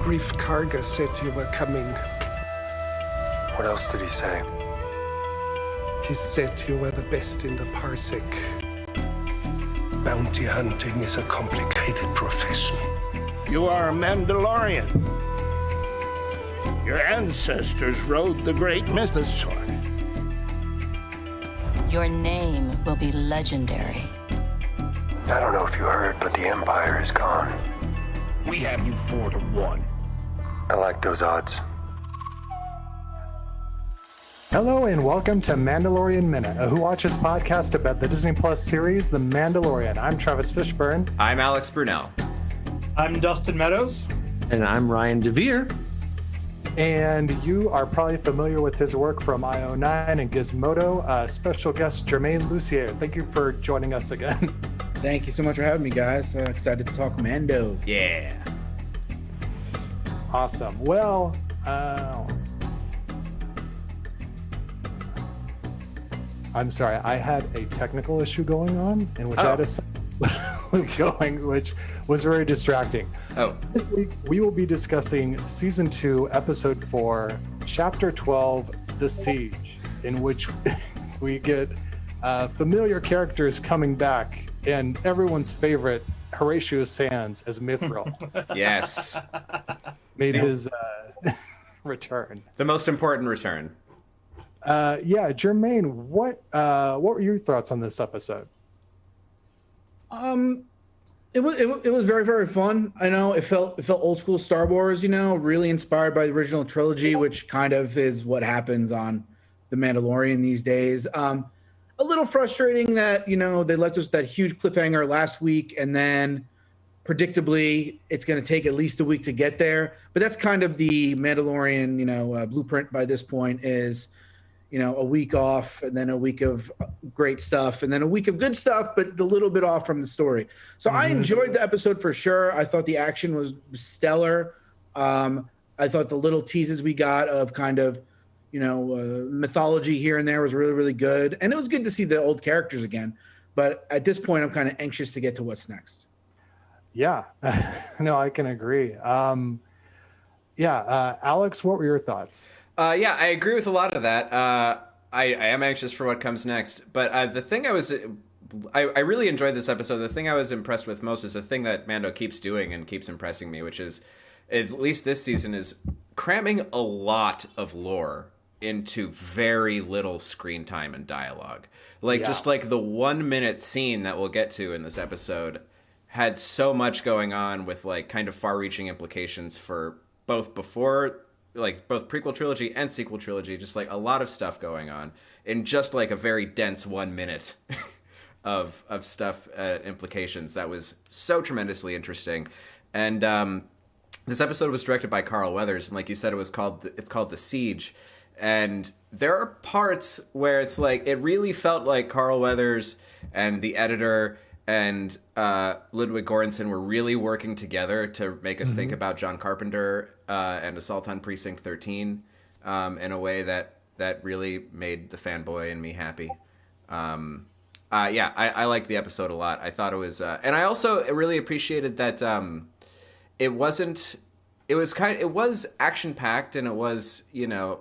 Grief Karga said you were coming. What else did he say? He said you were the best in the parsec. Bounty hunting is a complicated profession. You are a Mandalorian. Your ancestors rode the great mythosaur. Your name will be legendary. I don't know if you heard, but the Empire is gone. We have you 4-1. I like those odds. Hello and welcome to Mandalorian Minute, a Who Watches podcast about the Disney Plus series, The Mandalorian. I'm Travis Fishburne. I'm Alex Brunel. I'm Dustin Meadows. And I'm Ryan DeVere. And you are probably familiar with his work from IO9 and Gizmodo. Special guest Germain Lussier. Thank you for joining us again. Thank you so much for having me, guys. Excited to talk Mando. Yeah. Awesome. Well, I'm sorry. I had a technical issue going on in which I had a going, which was very distracting. This week, we will be discussing Season 2, Episode 4, Chapter 12, The Siege, in which we get familiar characters coming back, and everyone's favorite, Horatio Sands as Mithril. Yes. Made his return. The most important return. Yeah, Germain, what were your thoughts on this episode? It was very, very fun. I know it felt old school Star Wars, really inspired by the original trilogy, which kind of is what happens on The Mandalorian these days. A little frustrating that, they left us that huge cliffhanger last week, and then predictably it's going to take at least a week to get there. But that's kind of the Mandalorian, blueprint by this point is, a week off and then a week of great stuff and then a week of good stuff, but a little bit off from the story. So I enjoyed the episode for sure. I thought the action was stellar. I thought the little teases we got of kind of, mythology here and there was really, really good. And it was good to see the old characters again. But at this point, I'm kind of anxious to get to what's next. Yeah, no, I can agree. Alex, what were your thoughts? Yeah, I agree with a lot of that. I am anxious for what comes next. But the thing I really enjoyed this episode. The thing I was impressed with most is the thing that Mando keeps doing and keeps impressing me, which is, at least this season, is cramming a lot of lore into very little screen time and dialogue. Just like the 1 minute scene that we'll get to in this episode had so much going on with like kind of far-reaching implications for both prequel trilogy and sequel trilogy, just like a lot of stuff going on in just like a very dense 1 minute of stuff, implications. That was so tremendously interesting. And this episode was directed by Carl Weathers, and like you said, it's called The Siege. And there are parts where it's like, it really felt like Carl Weathers and the editor and Ludwig Göransson were really working together to make us think about John Carpenter and Assault on Precinct 13 in a way that really made the fanboy in me happy. I liked the episode a lot. I thought it was, and I also really appreciated that it was action packed and it was,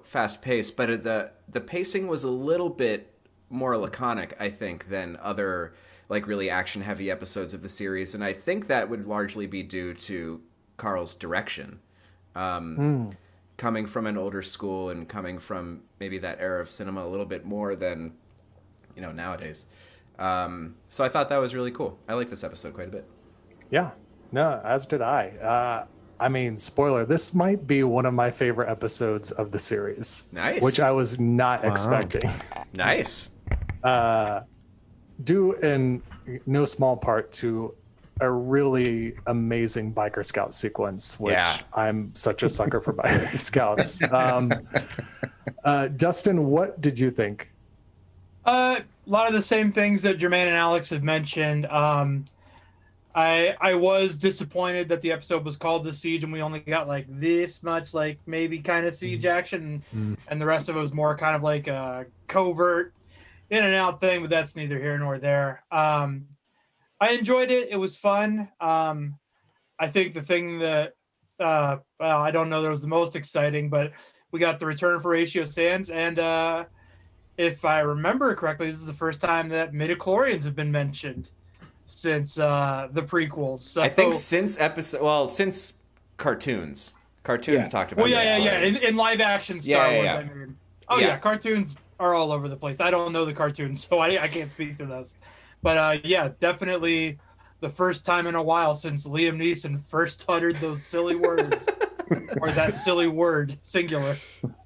fast paced, but the pacing was a little bit more laconic, I think, than other like really action heavy episodes of the series. And I think that would largely be due to Carl's direction, coming from an older school and coming from maybe that era of cinema a little bit more than, nowadays. So I thought that was really cool. I like this episode quite a bit. Yeah, no, as did I. Spoiler, this might be one of my favorite episodes of the series. Nice. Which I was not expecting. Nice. Due in no small part to a really amazing biker scout sequence, which I'm such a sucker for biker scouts. Dustin, what did you think? A lot of the same things that Germain and Alex have mentioned. I was disappointed that the episode was called The Siege and we only got like this much, like maybe kind of siege action, and the rest of it was more kind of like a covert in and out thing, but that's neither here nor there. I enjoyed it. It was fun. I think the thing that well, I don't know that was the most exciting, but we got the return of Horatio Sands, and if I remember correctly, this is the first time that midichlorians have been mentioned since the prequels. So I think since cartoons. Cartoons talked about. Well, yeah. In live action Star Wars, I mean. Oh yeah, cartoons are all over the place. I don't know the cartoons, so I can't speak to those. But yeah, definitely the first time in a while since Liam Neeson first uttered those silly words, or that silly word, singular.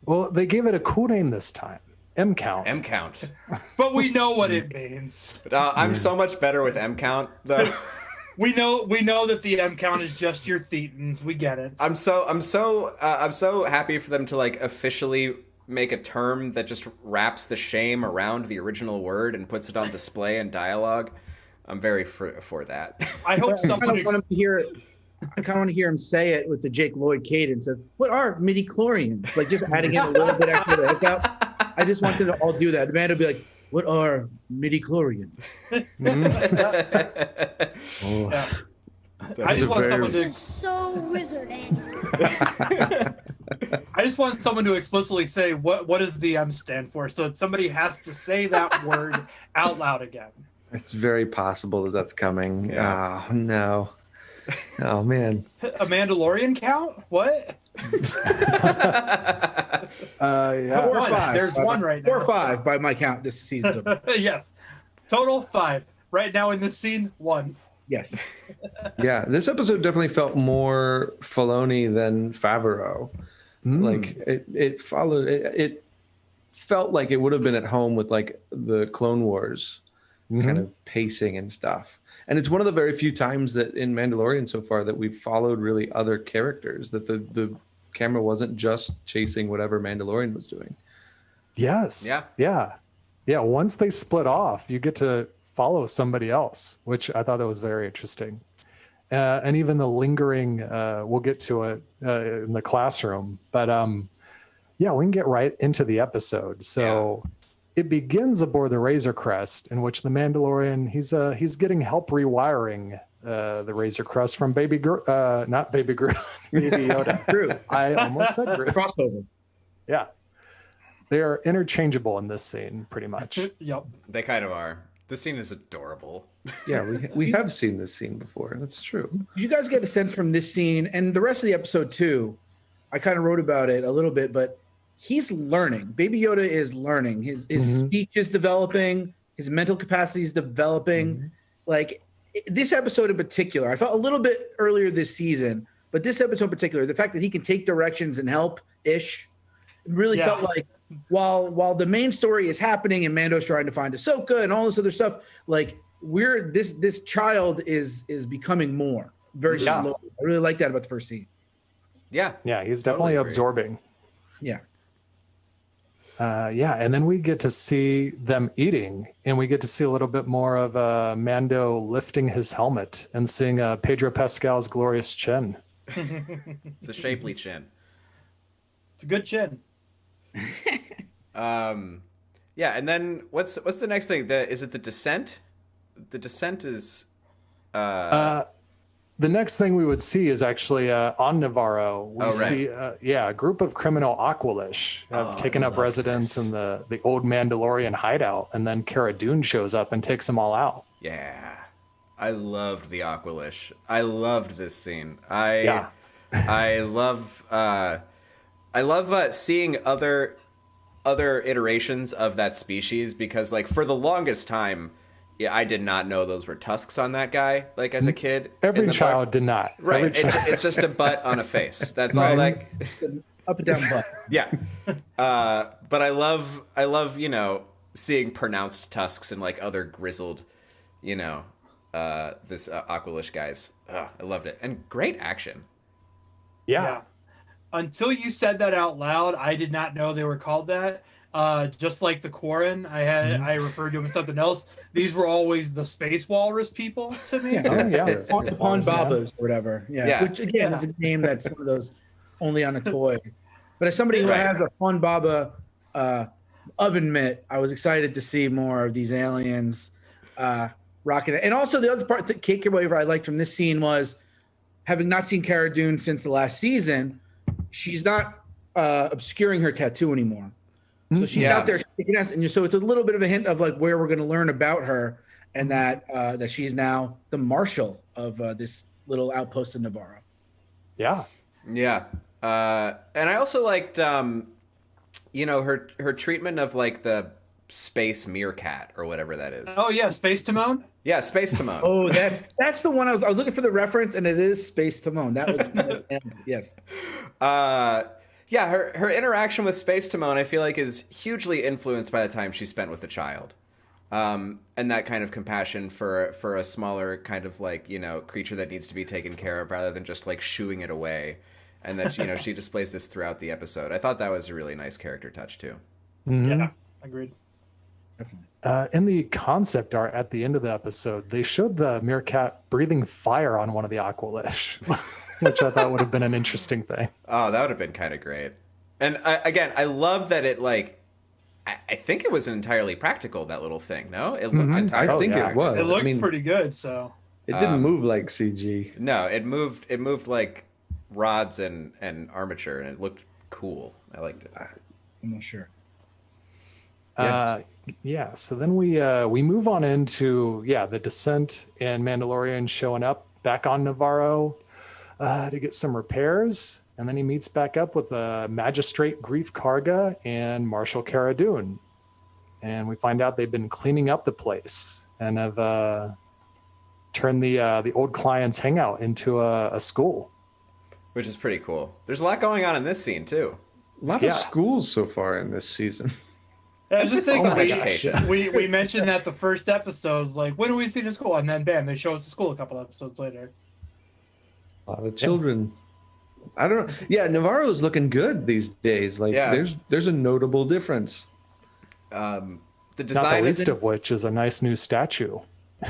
Well, they gave it a cool name this time. M-count. M-count. But we know what it means. But, I'm so much better with M-count, though. We know that the M-count is just your thetans. We get it. I'm so happy for them to like officially make a term that just wraps the shame around the original word and puts it on display in dialogue. I'm very for that. I hope someone I kind of want to hear him say it with the Jake Lloyd cadence of "What are midichlorians?" Like just adding in a little bit after the hiccup. I just want them to all do that. The man would be like, "What are midichlorians?" Yeah. I just want someone to so wizard, Andy. I just want someone to explicitly say what does the M stand for, so that somebody has to say that word out loud again. It's very possible that that's coming. Yeah. Oh no. Oh man. A Mandalorian count? What? Yeah. 4 or 5. There's one right now. 4 or 5 by my count this season. Yes. Total 5. Right now in this scene, 1. Yes. Yeah, this episode definitely felt more Filoni than Favreau. Like it followed. It felt like it would have been at home with like the Clone Wars kind of pacing and stuff. And it's one of the very few times that in Mandalorian so far that we've followed really other characters, that the camera wasn't just chasing whatever Mandalorian was doing. Yes. Yeah. Once they split off, you get to follow somebody else, which I thought that was very interesting. And even the lingering, we'll get to it in the classroom, but yeah, we can get right into the episode. So it begins aboard the Razor Crest, in which the Mandalorian, he's getting help rewiring the Razor Crest from Baby Yoda. Groot. I almost said Groot. Crossover. Yeah. They are interchangeable in this scene, pretty much. Yep. They kind of are. This scene is adorable. Yeah, we have seen this scene before. That's true. Did you guys get a sense from this scene and the rest of the episode too? I kind of wrote about it a little bit, but he's learning. Baby Yoda is learning. His speech is developing. His mental capacity is developing. Like this episode in particular, I felt a little bit earlier this season, but this episode in particular, the fact that he can take directions and help-ish, really felt like while the main story is happening and Mando's trying to find Ahsoka and all this other stuff, like this child is becoming more very slow. I really like that about the first scene. Yeah, he's definitely absorbing. Yeah. And then we get to see them eating, and we get to see a little bit more of Mando lifting his helmet and seeing Pedro Pascal's glorious chin. It's a shapely chin. It's a good chin. And then what's the next thing? Is it the descent? The descent is the next thing we would see is actually on Nevarro. We see a group of criminal Aqualish have taken up residence in the old Mandalorian hideout, and then Cara Dune shows up and takes them all out. Yeah. I loved the Aqualish. I loved this scene. I love seeing other iterations of that species, because like for the longest time, I did not know those were tusks on that guy. Like as a kid, every child did not. Right, it's just a butt on a face. That's all. Like it's an up and down butt. Yeah, but I love seeing pronounced tusks and like other grizzled, this Aqualish guys. I loved it, and great action. Yeah. Until you said that out loud, I did not know they were called that. Just like the Quarren, I referred to them as something else. These were always the space walrus people to me. The Pon Babas or whatever. Yeah. Which again is a name that's one of those only on a toy. But as somebody who has a Pon Baba oven mitt, I was excited to see more of these aliens rocking it. And also the other part, the takeaway I liked from this scene was having not seen Cara Dune since the last season, she's not obscuring her tattoo anymore. So she's out there kicking ass, and so it's a little bit of a hint of like where we're going to learn about her, and that she's now the marshal of this little outpost in Nevarro. Yeah. And I also liked, her treatment of like the space meerkat or whatever that is. Oh yeah, Space Timon. Yeah, Space Timon. Oh, that's the one I was looking for the reference, and it is Space Timon. That was yes. Yeah, her interaction with Space Timon, I feel like, is hugely influenced by the time she spent with a child. And that kind of compassion for a smaller kind of like, creature that needs to be taken care of rather than just like shooing it away. And that, she displays this throughout the episode. I thought that was a really nice character touch too. Mm-hmm. Yeah, agreed. In the concept art at the end of the episode, they showed the meerkat breathing fire on one of the Aqualish, which I thought would have been an interesting thing. Oh, that would have been kind of great. And I love that it like, I think it was entirely practical, that little thing. No, it looked entirely. I think it was. It looked pretty good. So it didn't move like CG. No, it moved. It moved like rods and armature, and it looked cool. I liked it. I'm not sure. So then we move on into the descent and Mandalorian showing up back on Nevarro to get some repairs, and then he meets back up with Magistrate Grief Karga and Marshal Cara Dune, and we find out they've been cleaning up the place and have turned the old client's hangout into a school, which is pretty cool. There's a lot going on in this scene too. A lot of schools so far in this season. I was just thinking, we mentioned that the first episode's like, when do we see the school? And then bam, they show us the school a couple episodes later. A lot of children. I don't know. Yeah, Nevarro's looking good these days. Like there's a notable difference. The design, not the least of which is a nice new statue.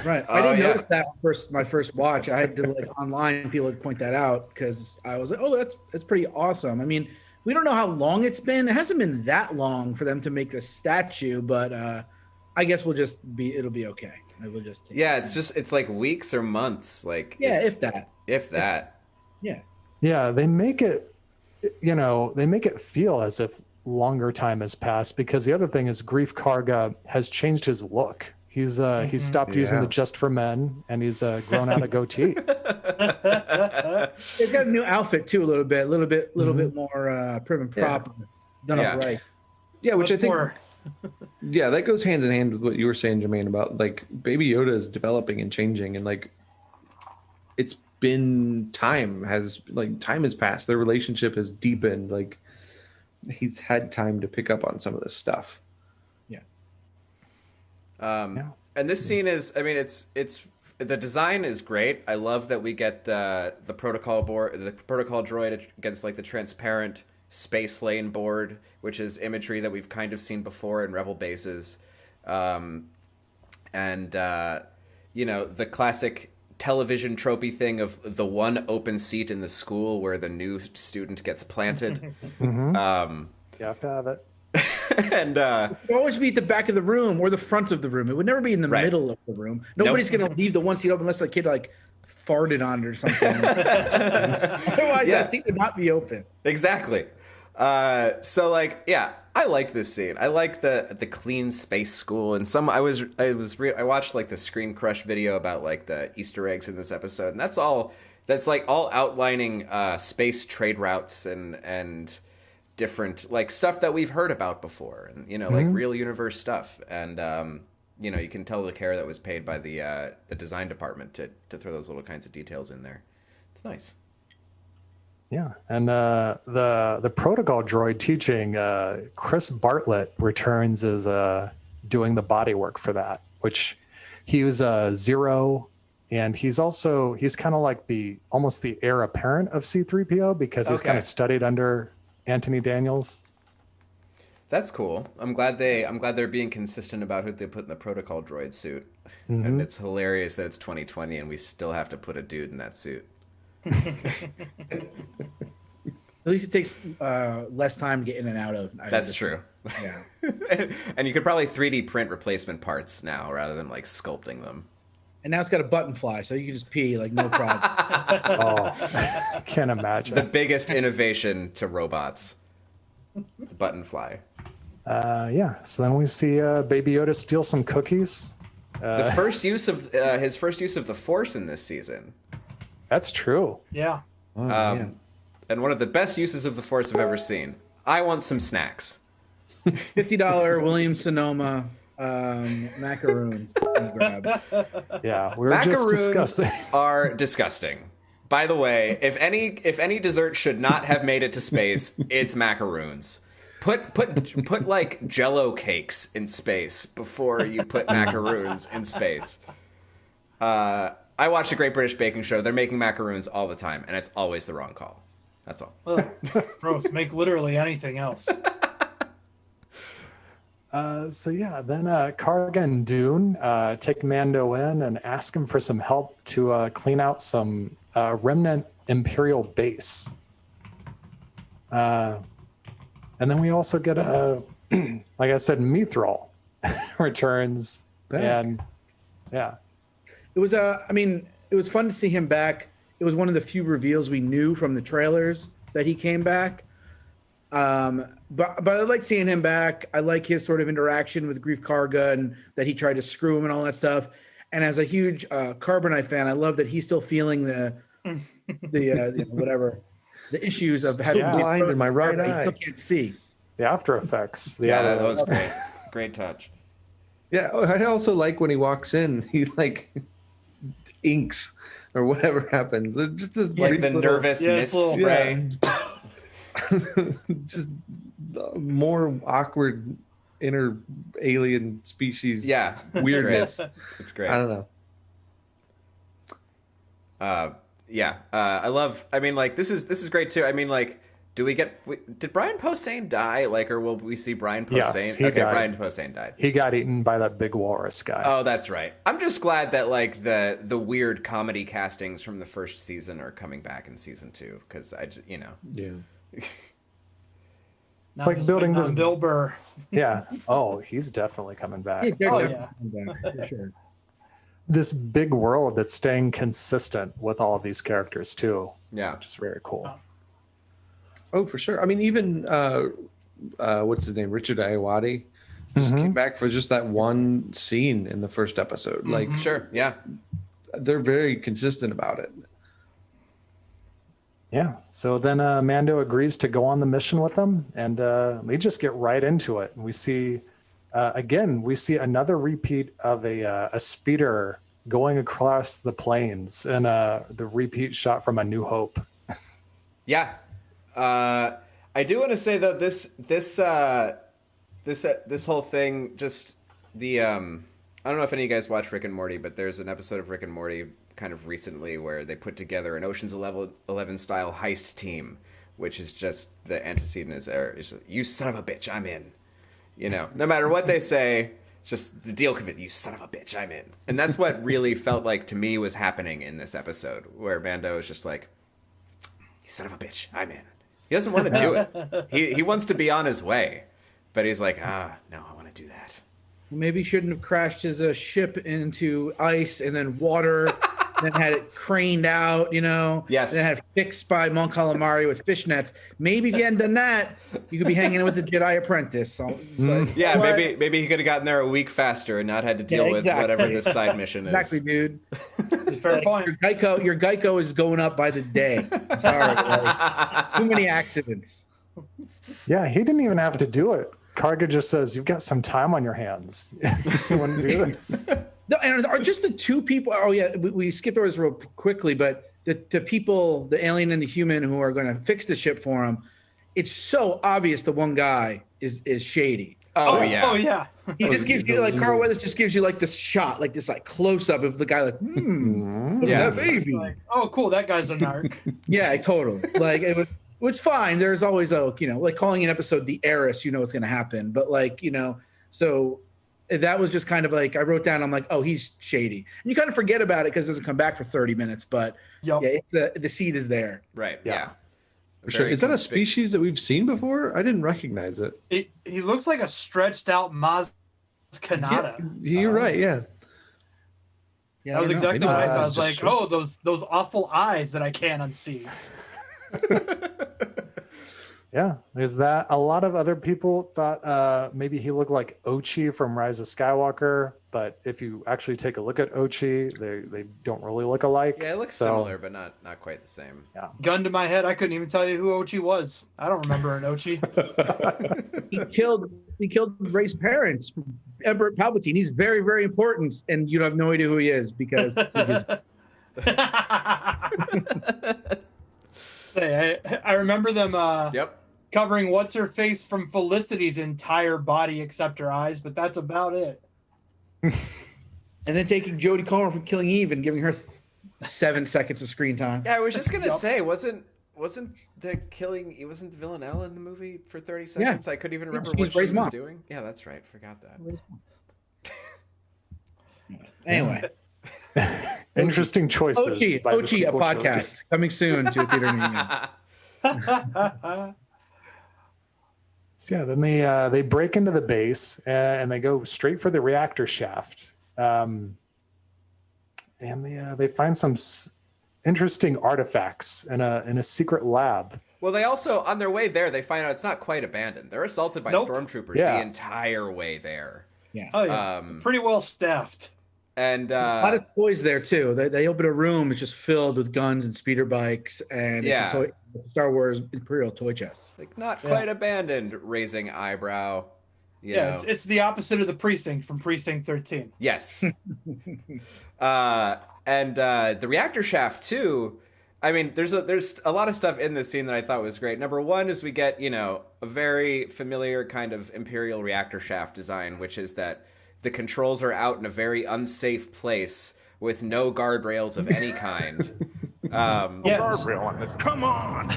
Right. I didn't notice that my first watch. I had to like online people would point that out because I was like, oh, that's pretty awesome. I mean, we don't know how long it's been. It hasn't been that long for them to make this statue, but I guess it'll be okay. We'll just take it's like weeks or months. Like if that. Yeah, they make it, they make it feel as if longer time has passed, because the other thing is Grief Karga has changed his look. He's stopped using the Just for Men, and he's grown out a goatee. He's got a new outfit too, a little bit more prim and proper, done up right. Yeah, which I think, that goes hand in hand with what you were saying, Jermaine, about like Baby Yoda is developing and changing, and like it's been time has passed. Their relationship has deepened. Like he's had time to pick up on some of this stuff. And this scene is, I mean, it's the design is great. I love that we get the protocol droid against like the transparent space lane board, which is imagery that we've kind of seen before in Rebel bases. The classic television tropey thing of the one open seat in the school where the new student gets planted. You have to have it. And it would always be at the back of the room or the front of the room. It would never be in the middle of the room. Nobody's going to leave the one seat open unless the kid like farted on it or something. Otherwise, that seat would not be open. Exactly. So like, I like this scene. I like the clean space school. And I watched like the Screen Crush video about like the Easter eggs in this episode, and that's all outlining space trade routes and different like stuff that we've heard about before, and like real universe stuff, and you can tell the care that was paid by the design department to throw those little kinds of details in there. It's nice. And the protocol droid teaching, Chris Bartlett returns as doing the body work for that, which he was Zero, and he's kind of like almost the heir apparent of C-3PO because he's kind of studied under Anthony Daniels. That's cool. I'm glad they're being consistent about who they put in the protocol droid suit. And it's hilarious that it's 2020 and we still have to put a dude in that suit. At least it takes less time to get in and out of. That's true. Yeah. And you could probably 3D print replacement parts now rather than like sculpting them. and now it's got a button fly, so you can just pee like no problem. Oh, can't imagine. The biggest innovation to robots, the button fly. Yeah. So then we see Baby Yoda steal some cookies. The first use of his first use of the Force in this season. That's true. Yeah. And one of the best uses of the Force I've ever seen. I want some snacks. $50 Williams Sonoma macaroons. Grab. Yeah, we were just discussing. Are disgusting. By the way, if any dessert should not have made it to space, it's macaroons. Put like Jello cakes in space before you put macaroons in space. I watch the Great British Baking Show. They're making macaroons all the time, and it's always the wrong call. That's all. Ugh, gross. Make literally anything else. So yeah, then Karga and Dune take Mando in and ask him for some help to clean out some remnant Imperial base. And then we also get like I said, Mithril returns, and yeah, it was it was fun to see him back. It was one of the few reveals we knew from the trailers that he came back. But I like seeing him back. I like his sort of interaction with Grief Karga and that he tried to screw him and all that stuff. And as a huge Carbonite fan, I love that he's still feeling the whatever the issues of having blind in my right eye. He still can't see. The after effects. That was great. Great touch. Yeah, I also like when he walks in, he like inks or whatever happens. It's just this like the nervous mist spray. Just more awkward inner alien species. Yeah, weirdness. It's great. I don't know. I love. I mean, like this is great too. I mean, like, did Brian Posehn die? Like, or will we see Brian Posehn? Yes, he died. Brian Posehn died. He got eaten by that big walrus guy. Oh, that's right. I'm just glad that like the weird comedy castings from the first season are coming back in season 2 because I just yeah. It's like building this Bill Burr. Yeah. Oh, he's definitely coming back. Yeah. For sure. This big world that's staying consistent with all of these characters too. Yeah, which is very cool. Oh, for sure. I mean, even what's his name, Richard Ayoade, just came back for just that one scene in the first episode. Like, sure, yeah, they're very consistent about it. Yeah. So then Mando agrees to go on the mission with them, and they just get right into it. And we see another repeat of a speeder going across the plains, and the repeat shot from A New Hope. Yeah. I do want to say though this whole thing, just the I don't know if any of you guys watch Rick and Morty, but there's an episode of Rick and Morty kind of recently where they put together an Ocean's 11 style heist team, which is just the antecedent is there. It's just, you son of a bitch, I'm in. You know, no matter what they say, just the deal commit. You son of a bitch, I'm in. And that's what really felt like to me was happening in this episode, where Mando is just like, you son of a bitch, I'm in. He doesn't want to do it. He wants to be on his way, but he's like, no, I want to do that. Maybe he shouldn't have crashed his ship into ice and then water, then had it craned out, Yes. And then had it fixed by Mon Calamari with fishnets. Maybe if you hadn't done that, you could be hanging out with the Jedi Apprentice. So, yeah, maybe he could have gotten there a week faster and not had to deal with whatever this side mission is. Exactly, dude. Fair point. Your Geico is going up by the day. I'm sorry. Too many accidents. Yeah, he didn't even have to do it. Karga just says, you've got some time on your hands. You want to do this? No, and are just the two people. Oh, yeah, we skipped over this real quickly, but the people, the alien and the human who are going to fix the ship for him, it's so obvious the one guy is shady. Oh, yeah. Oh, yeah. He just gives you, like, Carl Weathers just gives you, like, this shot, like this, like, close-up of the guy, like, look at that baby. Like, oh, cool, that guy's a narc. Yeah, totally. Like, it's fine. There's always like calling an episode The Heiress, what's going to happen. But, like, so that was just kind of like, I wrote down, I'm like, oh, he's shady. And you kind of forget about it because it doesn't come back for 30 minutes. But, yeah, the seed is there. Right, yeah. For sure. Is that a species that we've seen before? I didn't recognize it. He looks like a stretched out Maz Kanata. Yeah, you're right, yeah. Yeah, That was I don't know. exactly Maybe what I that's was like, just- oh, those awful eyes that I can't unsee. Yeah, there's that. A lot of other people thought maybe he looked like Ochi from Rise of Skywalker, but if you actually take a look at Ochi, they don't really look alike. Yeah, it looks So, similar, but not quite the same. Yeah. Gun to my head, I couldn't even tell you who Ochi was. I don't remember an Ochi. He killed Rey's parents, Emperor Palpatine. He's very, very important, and you have no idea who he is because Hey, I remember them Yep. covering what's her face from Felicity's entire body except her eyes, but that's about it. and then taking Jodie Comer from Killing Eve and giving her 7 seconds of screen time. Yeah, I was just gonna say, wasn't the Villanelle in the movie for 30 seconds? I couldn't even remember she's what she Rey's was mom. doing. Yeah, that's right. Forgot that. Anyway, interesting choices. by the Ochi, a sequel podcast trilogy. coming soon to a theater near you. So yeah, then they break into the base and they go straight for the reactor shaft, and they find some interesting artifacts in a secret lab. Well, they also, on their way there, they find out it's not quite abandoned. They're assaulted by stormtroopers the entire way there. Yeah. Oh yeah, pretty well staffed. And a lot of toys there too. They open a room, it's just filled with guns and speeder bikes, and it's a Star Wars Imperial toy chest. Like not quite abandoned, raising eyebrow. You know. It's the opposite of the precinct from Precinct 13. Yes. And the reactor shaft too. I mean, there's a lot of stuff in this scene that I thought was great. Number one is we get, a very familiar kind of Imperial reactor shaft design, which is that the controls are out in a very unsafe place with no guardrails of any kind. Guardrail on this. Come on.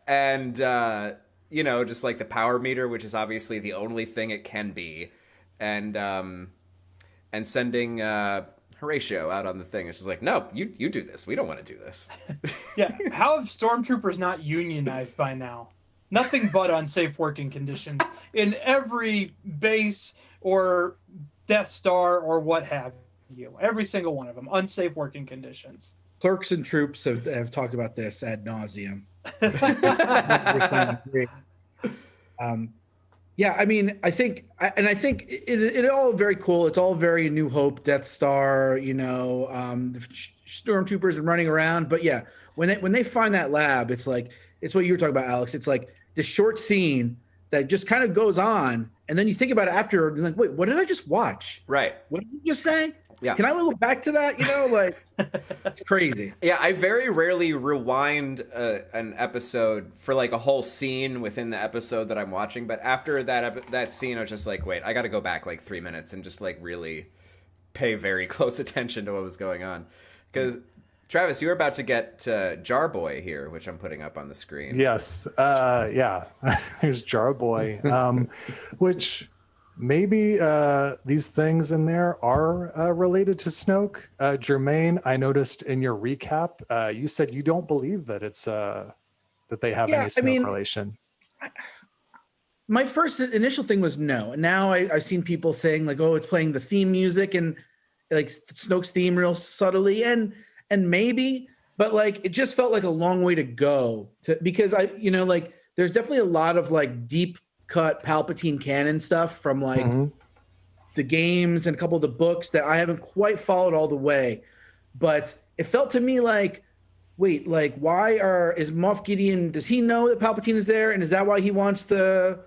And just like the power meter, which is obviously the only thing it can be, and sending Horatio out on the thing. It's just like, no, you do this. We don't want to do this. Yeah, how have stormtroopers not unionized by now? Nothing but unsafe working conditions in every base or Death Star or what have you. Every single one of them, unsafe working conditions. Clerks and troops have talked about this ad nauseum. Yeah, I mean, I think it all very cool. It's all very New Hope, Death Star, the stormtroopers and running around. But yeah, when they find that lab, it's like it's what you were talking about, Alex. It's like the short scene that just kind of goes on, and then you think about it after, and like, wait, what did I just watch? Right. What did you just say? Yeah. Can I go back to that? It's crazy. Yeah, I very rarely rewind an episode for like a whole scene within the episode that I'm watching. But after that scene, I was just like, wait, I got to go back like 3 minutes and just like really pay very close attention to what was going on. Because Travis, you were about to get Jar Boy here, which I'm putting up on the screen. Yes. There's Jar Boy, which maybe these things in there are related to Snoke. Germain, I noticed in your recap, you said you don't believe that it's that they have any Snoke relation. My first initial thing was no. Now I've seen people saying like, oh, it's playing the theme music and like Snoke's theme real subtly, and maybe, but like it just felt like a long way to go because there's definitely a lot of like deep cut Palpatine canon stuff from like the games and a couple of the books that I haven't quite followed all the way, but it felt to me like, wait, like is Moff Gideon, does he know that Palpatine is there, and is that why he wants the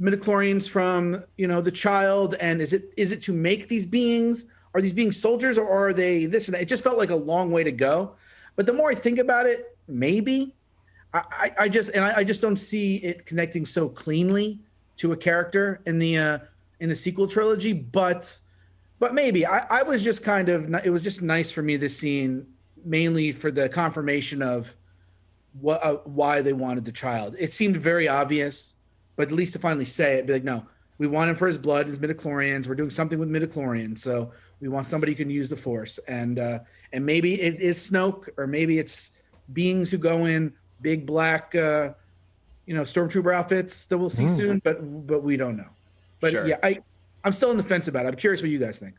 midichlorians from the child, and is it to make these beings? Are these beings soldiers, or are they this and that? It just felt like a long way to go, but the more I think about it, maybe I just don't see it connecting so cleanly to a character in the sequel trilogy, but maybe I was just kind of, it was just nice for me, this scene, mainly for the confirmation of why they wanted the child. It seemed very obvious, but at least to finally say it, be like, no, we want him for his blood, his midichlorians. We're doing something with midichlorians, so we want somebody who can use the Force, and maybe it is Snoke, or maybe it's beings who go in big black stormtrooper outfits that we'll see soon, but we don't know. But sure. Yeah, I'm still on the fence about it. I'm curious what you guys think.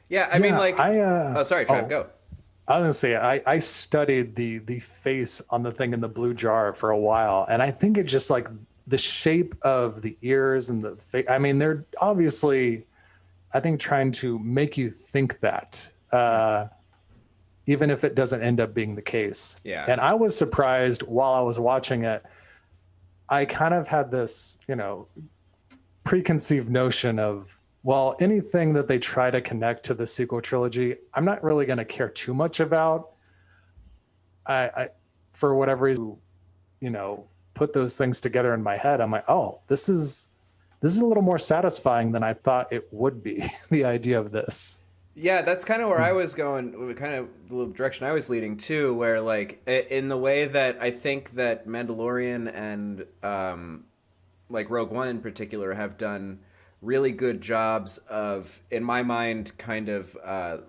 Yeah, I mean, like, oh, sorry, Trev, go. I was gonna say I studied the face on the thing in the blue jar for a while, and I think it just like the shape of the ears and the face. I mean, they're obviously, I think, trying to make you think that, even if it doesn't end up being the case. Yeah. And I was surprised while I was watching it. I kind of had this, preconceived notion of, well, anything that they try to connect to the sequel trilogy, I'm not really going to care too much about. I for whatever reason, put those things together in my head. I'm like, oh, this is a little more satisfying than I thought it would be. The idea of this. Yeah, that's kind of where I was going, kind of the direction I was leading too, where like in the way that I think that Mandalorian and like Rogue One in particular have done really good jobs of, in my mind, kind of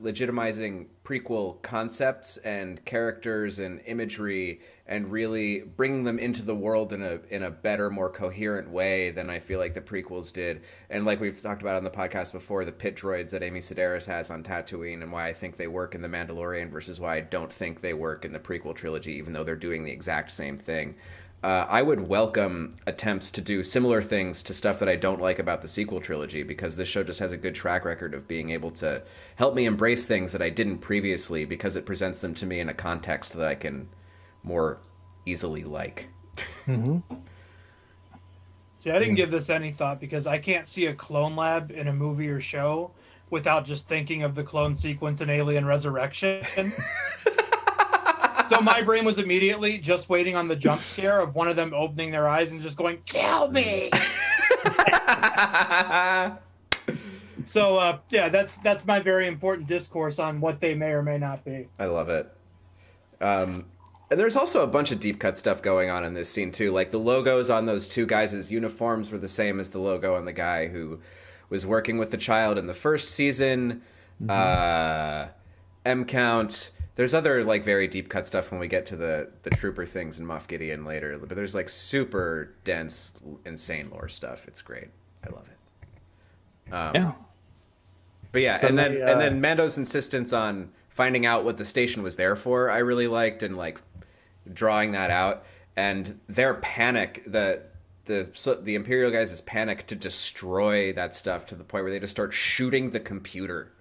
legitimizing prequel concepts and characters and imagery, and really bringing them into the world in a better, more coherent way than I feel like the prequels did. And like we've talked about on the podcast before, the pit droids that Amy Sedaris has on Tatooine, and why I think they work in The Mandalorian versus why I don't think they work in the prequel trilogy, even though they're doing the exact same thing. I would welcome attempts to do similar things to stuff that I don't like about the sequel trilogy, because this show just has a good track record of being able to help me embrace things that I didn't previously, because it presents them to me in a context that I can more easily like. Mm-hmm. See, I didn't give this any thought because I can't see a clone lab in a movie or show without just thinking of the clone sequence in Alien Resurrection. So my brain was immediately just waiting on the jump scare of one of them opening their eyes and just going, "Tell me." So yeah, that's my very important discourse on what they may or may not be. I love it. And there's also a bunch of deep cut stuff going on in this scene too. Like the logos on those two guys' uniforms were the same as the logo on the guy who was working with the child in the first season. M count. There's other like very deep cut stuff when we get to the trooper things in Moff Gideon later, but there's like super dense, insane lore stuff. It's great. I love it. Yeah. But yeah, and then Mando's insistence on finding out what the station was there for, I really liked, and like drawing that out, and their panic, the Imperial guys' panic to destroy that stuff to the point where they just start shooting the computer.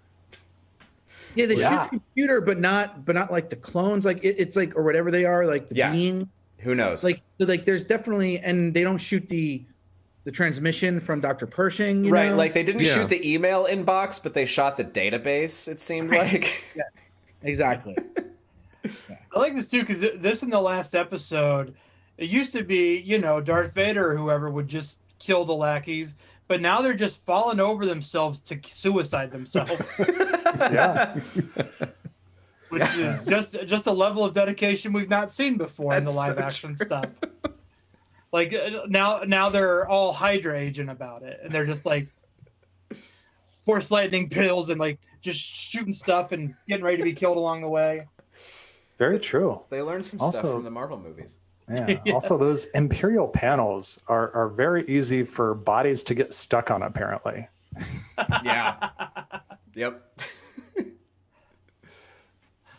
Yeah, they shoot the computer, but not like the clones, like it's like, or whatever they are, like the being. Who knows? Like there's definitely, and they don't shoot the transmission from Dr. Pershing, you know? Like they didn't shoot the email inbox, but they shot the database, it seemed like. Yeah, exactly. I like this too, because this in the last episode, it used to be, Darth Vader or whoever would just kill the lackeys, but now they're just falling over themselves to suicide themselves. Yeah. Which is just a level of dedication we've not seen before in the live action stuff. Like now they're all Hydra agent about it, and they're just like Force lightning pills and like just shooting stuff and getting ready to be killed along the way. Very true. They learned some stuff from the Marvel movies. Yeah. Also, those Imperial panels are very easy for bodies to get stuck on, apparently. Yeah. Yep.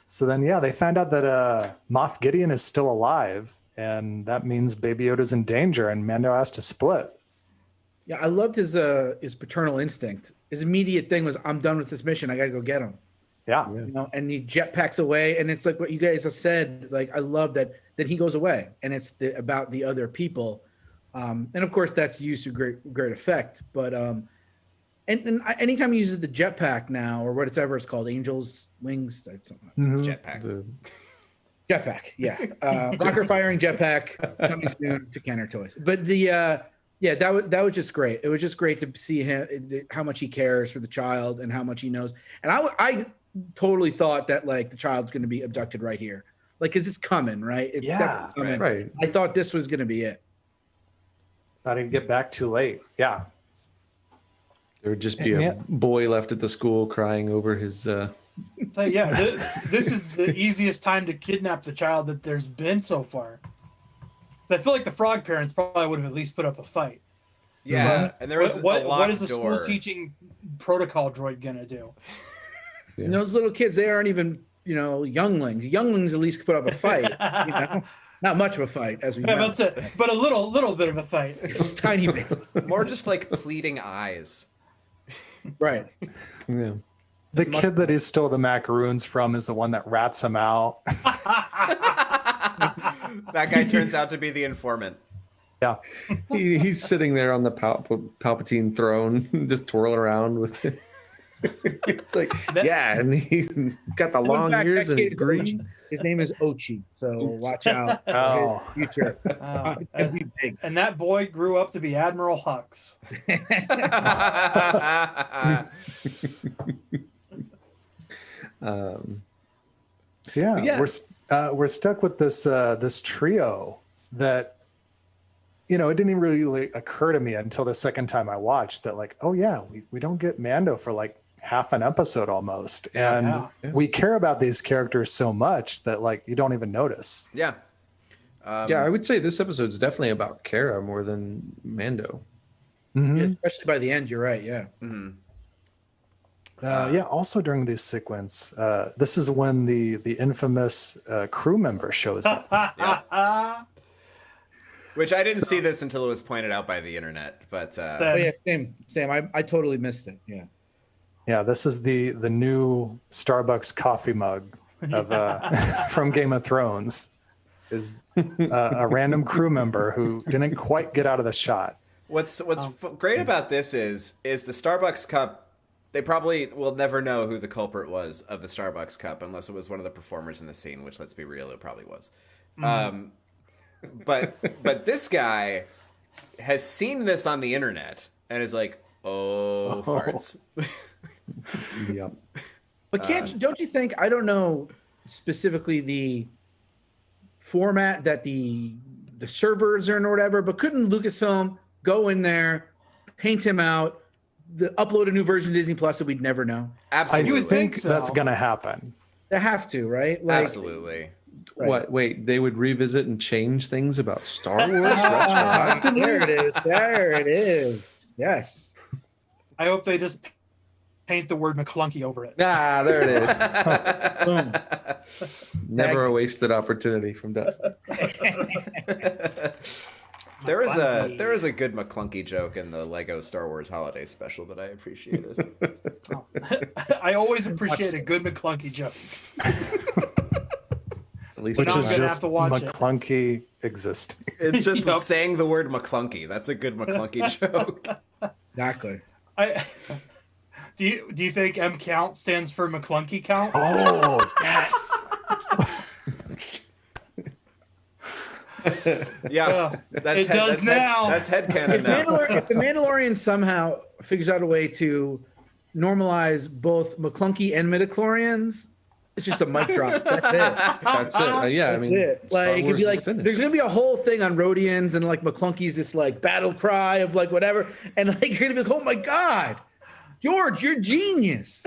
So then, they found out that Moff Gideon is still alive, and that means Baby Yoda's in danger, and Mando has to split. Yeah, I loved his paternal instinct. His immediate thing was, "I'm done with this mission. I got to go get him." Yeah. And he jetpacks away, and it's like what you guys have said. Like, I love that he goes away, and it's about the other people, and of course that's used to great effect. But and anytime he uses the jetpack now, or whatever it's called, Angel's Wings, Jetpack. Jetpack, yeah. Rocker firing jetpack coming soon to Kenner Toys. But that was just great. It was just great to see him, how much he cares for the child and how much he knows. And I totally thought that like the child's going to be abducted right here, like because it's coming, right? It's coming. Right. I thought this was going to be it. Thought he'd get back too late. Yeah. There would just be a boy left at the school crying over his. This is the easiest time to kidnap the child that there's been so far. I feel like the frog parents probably would have at least put up a fight. Yeah, and there was what is a school teaching protocol droid gonna do? And those little kids, they aren't even, younglings. Younglings at least could put up a fight. Not much of a fight, as we know. That's it. But a little bit of a fight. Just tiny bit. More just like pleading eyes. Right. Yeah. The kid that he stole the macaroons from is the one that rats him out. That guy turns out to be the informant. Yeah. He's sitting there on the Palpatine throne, just twirling around with it. It's like, and he's got the long ears and he's green. His name is Ochi, so watch out for his future. And that boy grew up to be Admiral Hux. We're stuck with this trio that, it didn't even really occur to me until the second time I watched that, like, oh yeah, we don't get Mando for like half an episode almost, and we care about these characters so much that like you don't even notice. Yeah. I would say this episode's definitely about Kara more than Mando. Mm-hmm. Yeah, especially by the end, you're right. Yeah. Mm-hmm. Also during this sequence, this is when the infamous crew member shows up. Which I didn't see this until it was pointed out by the internet, but same. I totally missed it. Yeah. Yeah, this is the new Starbucks coffee mug of from Game of Thrones. Is a random crew member who didn't quite get out of the shot. What's great about this is the Starbucks cup. They probably will never know who the culprit was of the Starbucks cup unless it was one of the performers in the scene, which, let's be real, it probably was. Mm-hmm. But this guy has seen this on the internet and is like, farts. Yep. But don't you think, I don't know specifically the format that the servers are in or whatever, but couldn't Lucasfilm go in there, paint him out, upload a new version of Disney Plus that we'd never know? Absolutely. I think so. That's going to happen. They have to, right? Absolutely. Right. What? Wait, they would revisit and change things about Star Wars? There it is. There it is. Yes. I hope they just paint the word McClunky over it. There it is. Boom. Never a wasted opportunity from Dustin. There is a good McClunky joke in the Lego Star Wars Holiday Special that I appreciated. I always appreciate a good McClunky joke. At least which is just McClunky existing. It's just saying the word McClunky. That's a good McClunky joke. Exactly. Do you think M count stands for McClunky count? Oh yes. Yeah, it does now. That's headcanon now. If the Mandalorian somehow figures out a way to normalize both McClunky and midichlorians, it's just a mic drop. That's it. That's it. Yeah, I mean, it. Like it'd be like there's gonna be a whole thing on Rhodians and like McClunky's this like battle cry of like whatever, and like you're gonna be like, oh my god, George, you're genius.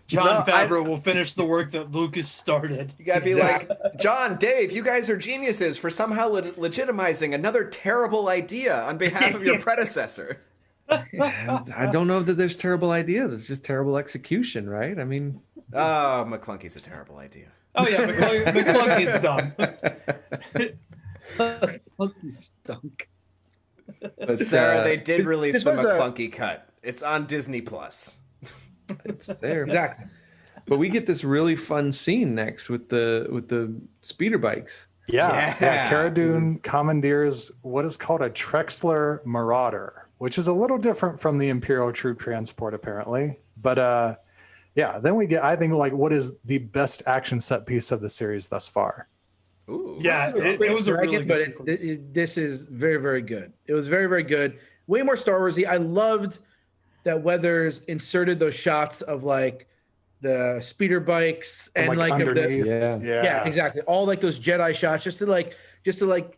John Favreau will finish the work that Lucas started. You gotta be like, John, Dave, you guys are geniuses for somehow legitimizing another terrible idea on behalf of your predecessor. I don't know that there's terrible ideas. It's just terrible execution, right? I mean, McClunky's a terrible idea. Oh yeah, McClunky's dumb. McClunky stunk. But Sarah, they did release the McClunky cut. It's on Disney Plus. It's there. Exactly. But we get this really fun scene next with the speeder bikes. Yeah. Cara Dune commandeers what is called a Trexler Marauder, which is a little different from the Imperial troop transport, apparently. But then we get, I think, like, what is the best action set piece of the series thus far? Ooh. Yeah, it was a really good but this is very, very good. It was very, very good. Way more Star Warsy. I loved that Weathers inserted those shots of like the speeder bikes and like underneath. Yeah, exactly. All like those Jedi shots just to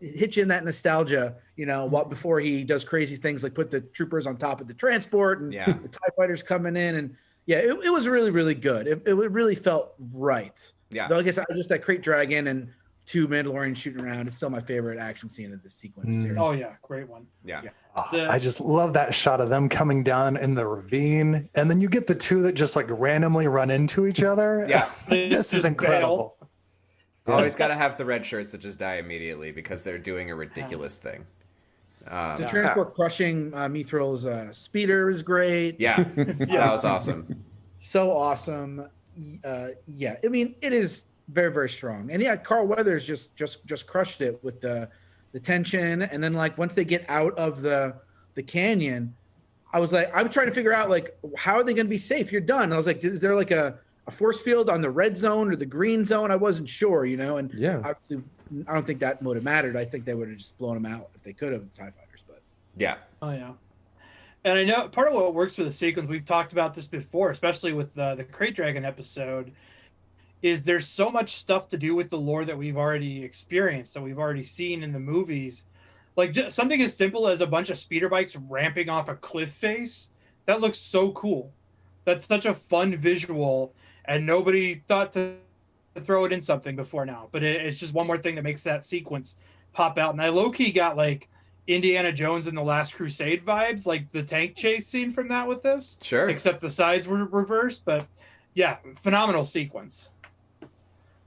hit you in that nostalgia, while before he does crazy things like put the troopers on top of the transport and the TIE fighters coming in. And it was really, really good. It really felt right. Yeah. Though I guess I just that crate dragon and two Mandalorians shooting around. It's still my favorite action scene of this sequence series. Oh yeah, great one. Yeah. I just love that shot of them coming down in the ravine, and then you get the two that just like randomly run into each other. Yeah. This is incredible. Always got to have the red shirts that just die immediately because they're doing a ridiculous thing. The transport crushing Mithril's speeder is great. Yeah, that was awesome. So awesome. Yeah, I mean, it is very, very strong. And yeah, Carl Weathers just crushed it with the tension. And then like once they get out of the canyon, I was trying to figure out like, how are they going to be safe? You're done. I was like, is there like a force field on the red zone or the green zone? I wasn't sure, and obviously I don't think that would have mattered. I think they would have just blown them out if they could have, the TIE fighters, but yeah. Oh yeah. And I know part of what works for the sequence, we've talked about this before, especially with the Crate Dragon episode, is there's so much stuff to do with the lore that we've already experienced, that we've already seen in the movies. Like just something as simple as a bunch of speeder bikes ramping off a cliff face. That looks so cool. That's such a fun visual, and nobody thought to throw it in something before now. But it's just one more thing that makes that sequence pop out. And I low-key got like Indiana Jones and the Last Crusade vibes, like the tank chase scene from that with this. Sure. Except the sides were reversed. But yeah, phenomenal sequence.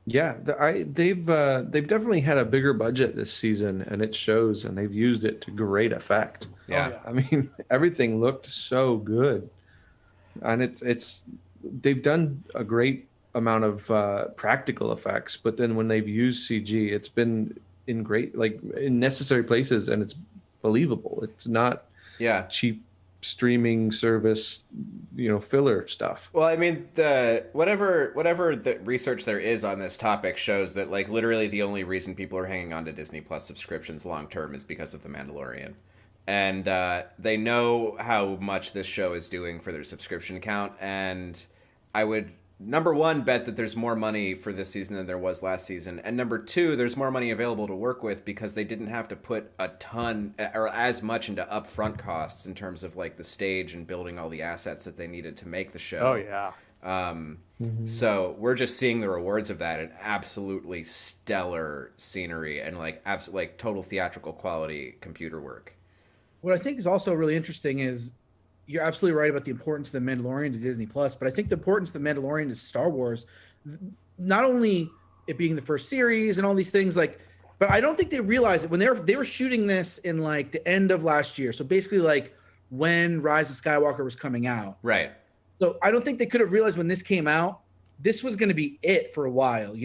Yeah, they've definitely had a bigger budget this season, and it shows, and they've used it to great effect. Yeah. I mean, everything looked so good, and it's they've done a great amount of practical effects, but then when they've used CG, it's been in great, like in necessary places, and it's believable. It's not cheap streaming service, filler stuff. Well, I mean, whatever the research there is on this topic shows that like literally the only reason people are hanging on to Disney Plus subscriptions long term is because of The Mandalorian. And they know how much this show is doing for their subscription count, and I would, number one, bet that there's more money for this season than there was last season. And number two, there's more money available to work with because they didn't have to put a ton or as much into upfront costs in terms of like the stage and building all the assets that they needed to make the show. Oh, yeah. So we're just seeing the rewards of that and absolutely stellar scenery and like total theatrical quality computer work. What I think is also really interesting is you're absolutely right about the importance of The Mandalorian to Disney Plus, but I think the importance of The Mandalorian to Star Wars, not only it being the first series and all these things, like, but I don't think they realized it when they were shooting this in like the end of last year. So basically like when Rise of Skywalker was coming out. Right. So I don't think they could have realized when this came out, this was going to be it for a while,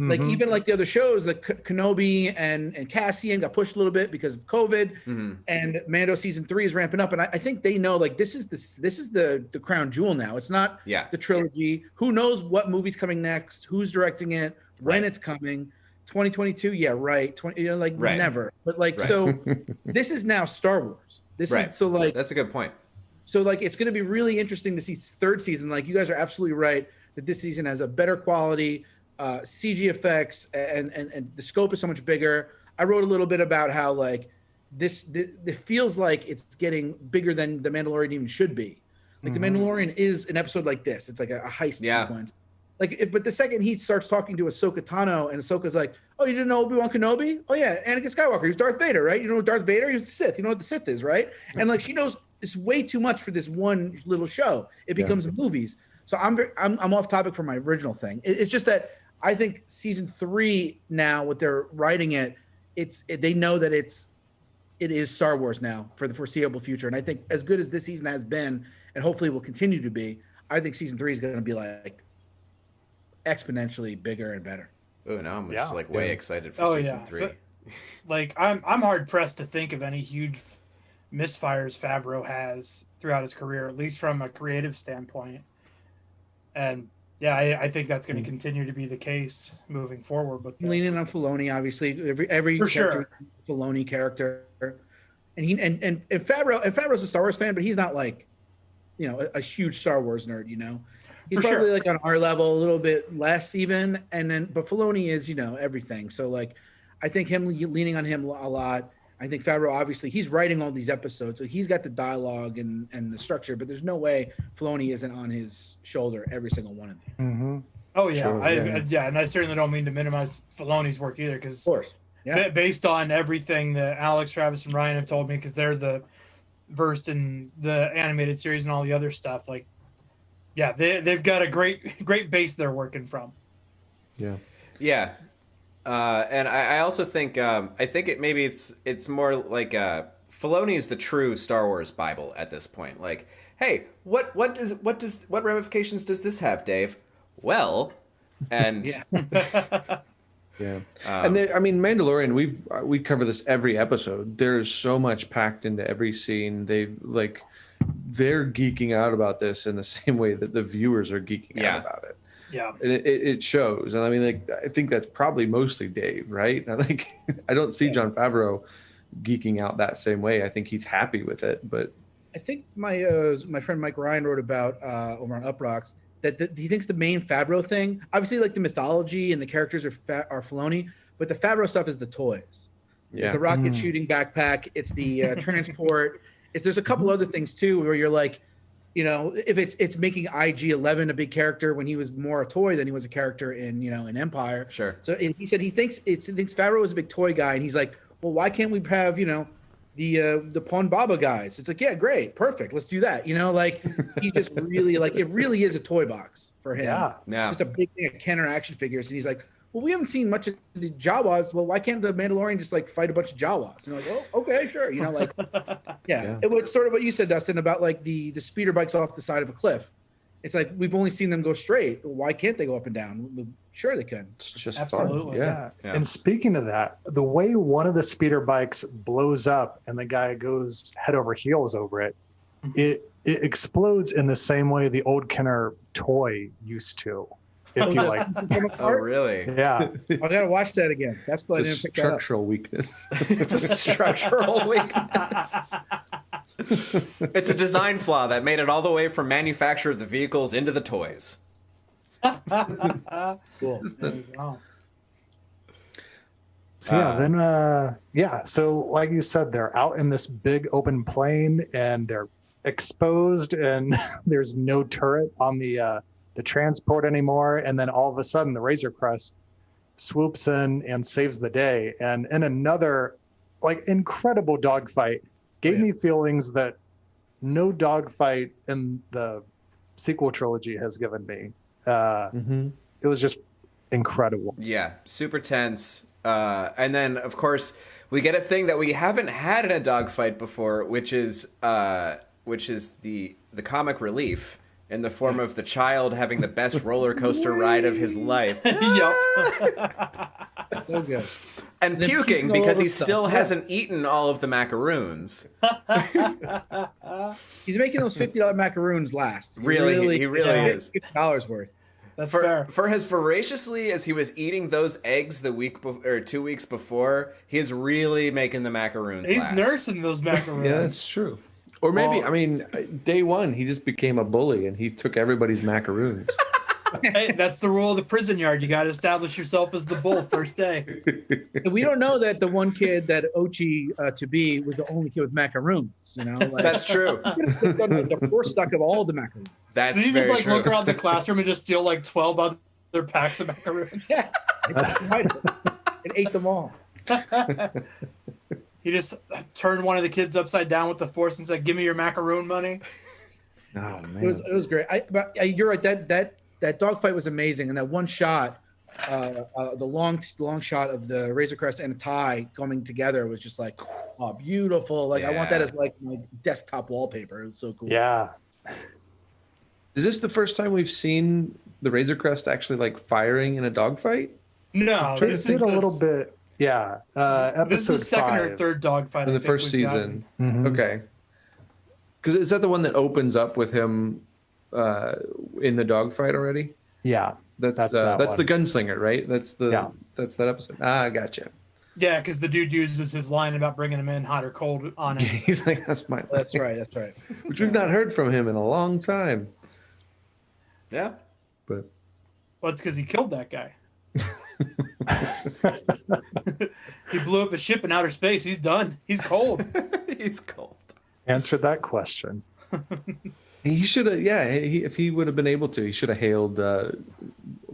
like even like the other shows, like Kenobi and Cassian got pushed a little bit because of COVID, and Mando season 3 is ramping up, and I think they know like this is the crown jewel now. It's not the trilogy. Who knows what movie's coming next? Who's directing it? When it's coming? 2022? Yeah, right. Never. But like so, this is now Star Wars. This is so like that's a good point. So like it's going to be really interesting to see third season. Like you guys are absolutely right that this season has a better quality. CG effects and the scope is so much bigger. I wrote a little bit about how like this feels like it's getting bigger than The Mandalorian even should be. Like The Mandalorian is an episode like this. It's like a heist sequence. Like, but the second he starts talking to Ahsoka Tano, and Ahsoka's like, "Oh, you didn't know Obi-Wan Kenobi? Oh yeah, Anakin Skywalker. He was Darth Vader, right? You know Darth Vader? He was the Sith. You know what the Sith is, right?" And like she knows it's way too much for this one little show. It becomes movies. So I'm off topic from my original thing. It's just that I think season 3 now, what they're writing they know that it is Star Wars now for the foreseeable future. And I think as good as this season has been, and hopefully will continue to be, I think season 3 is going to be like exponentially bigger and better. Oh, now I'm just way excited for season 3. Like I'm hard pressed to think of any huge misfires Favreau has throughout his career, at least from a creative standpoint. And yeah, I think that's going to continue to be the case moving forward. With this. Leaning on Filoni, obviously, every for character, sure. Filoni character, and Favreau's a Star Wars fan, but he's not like, a huge Star Wars nerd. He's probably like on our level, a little bit less even, but Filoni is everything. So like, I think him leaning on him a lot. I think Favreau, obviously, he's writing all these episodes, so he's got the dialogue and the structure, but there's no way Filoni isn't on his shoulder every single one of them. Oh yeah, Sure, and I certainly don't mean to minimize Filoni's work either, because Of course. Yeah. based on everything that Alex, Travis, and Ryan have told me, because they're the versed in the animated series and all the other stuff, like, yeah, they've got a great base they're working from. Yeah. And I also think it's more like Filoni is the true Star Wars Bible at this point. Like, hey, what ramifications does this have, Dave? Well, and Yeah, and Mandalorian. We cover this every episode. There's so much packed into every scene. They're geeking out about this in the same way that the viewers are geeking out about it. Yeah, and it shows. And I mean, like, I think that's probably mostly Dave, right? I don't see Jon Favreau geeking out that same way. I think he's happy with it, but I think my friend Mike Ryan wrote about over on Uprocks that he thinks the main Favreau thing, obviously, like the mythology and the characters are Filoni, but the Favreau stuff is the toys. Yeah. It's the rocket shooting backpack. It's the transport. There's a couple other things too where you're like, you know, if it's making IG-11 a big character when he was more a toy than he was a character in Empire. Sure. So he said he thinks Favreau is a big toy guy, and he's like, well, why can't we have the Pon Baba guys? It's like, yeah, great, perfect, let's do that. Like he just really it really is a toy box for him. Yeah. Just a big thing of Kenner action figures, and he's like, well, we haven't seen much of the Jawas. Well, why can't the Mandalorian just like fight a bunch of Jawas? And like, oh, okay, sure. It was sort of what you said, Dustin, about like the speeder bikes off the side of a cliff. It's like we've only seen them go straight. Why can't they go up and down? Sure, they can. it's just Absolutely. fun. Yeah. And speaking of that, the way one of the speeder bikes blows up and the guy goes head over heels over it, it explodes in the same way the old Kenner toy used to. If you like. Oh, really? Yeah. I gotta watch that again. That's why I It's a didn't pick that up. structural weakness. It's a structural weakness. It's a design flaw that made it all the way from manufacture of the vehicles into the toys. Cool. So like you said, they're out in this big open plain and they're exposed and there's no turret on the transport anymore, and then all of a sudden the Razor Crest swoops in and saves the day, and in another like incredible dogfight gave me feelings that no dogfight in the sequel trilogy has given me. It was just incredible. Yeah, super tense. And then of course we get a thing that we haven't had in a dogfight before, which is the comic relief in the form of the child having the best roller coaster ride of his life. Yep. So good. And then puking puking all because over he stuff. still Yeah. hasn't eaten all of the macaroons. He's making those $50 macaroons last. He really is. $50 worth. That's fair. For as voraciously as he was eating those eggs the week or 2 weeks before, he's really making the macaroons He's last. nursing those macaroons. Yeah, that's true. Or maybe, day one, he just became a bully and he took everybody's macaroons. Hey, that's the rule of the prison yard. You got to establish yourself as the bull first day. We don't know that the one kid that Ochi to be was the only kid with macaroons. That's true. The first stuck of all the macaroons. That's Did he just very like true. look around the classroom and just steal like 12 other packs of macaroons? Yes, and ate them all. He just turned one of the kids upside down with the force and said, "Give me your macaroon money." Oh man, It was great. But you're right. That dogfight was amazing, and that one shot, the long shot of the Razor Crest and a tie coming together was just like, oh, beautiful. Like I want that as like my desktop wallpaper. It's so cool. Yeah. Is this the first time we've seen the Razor Crest actually like firing in a dogfight? No, It did a little bit. Yeah. Episode This is the second 5. or third dogfight In the first season. Okay. Because is that the one that opens up with him in the dogfight already? Yeah. That's that the one. gunslinger, right? That's that episode. Gotcha. Yeah, because the dude uses his line about bringing him in hot or cold on him. He's like, that's my. That's right. That's right. Which we've not heard from him in a long time. Yeah. But Well, it's because he killed that guy. He blew up a ship in outer space. He's done. He's cold. He's cold. Answered that question. he should have. Yeah. If he would have been able to, he should have hailed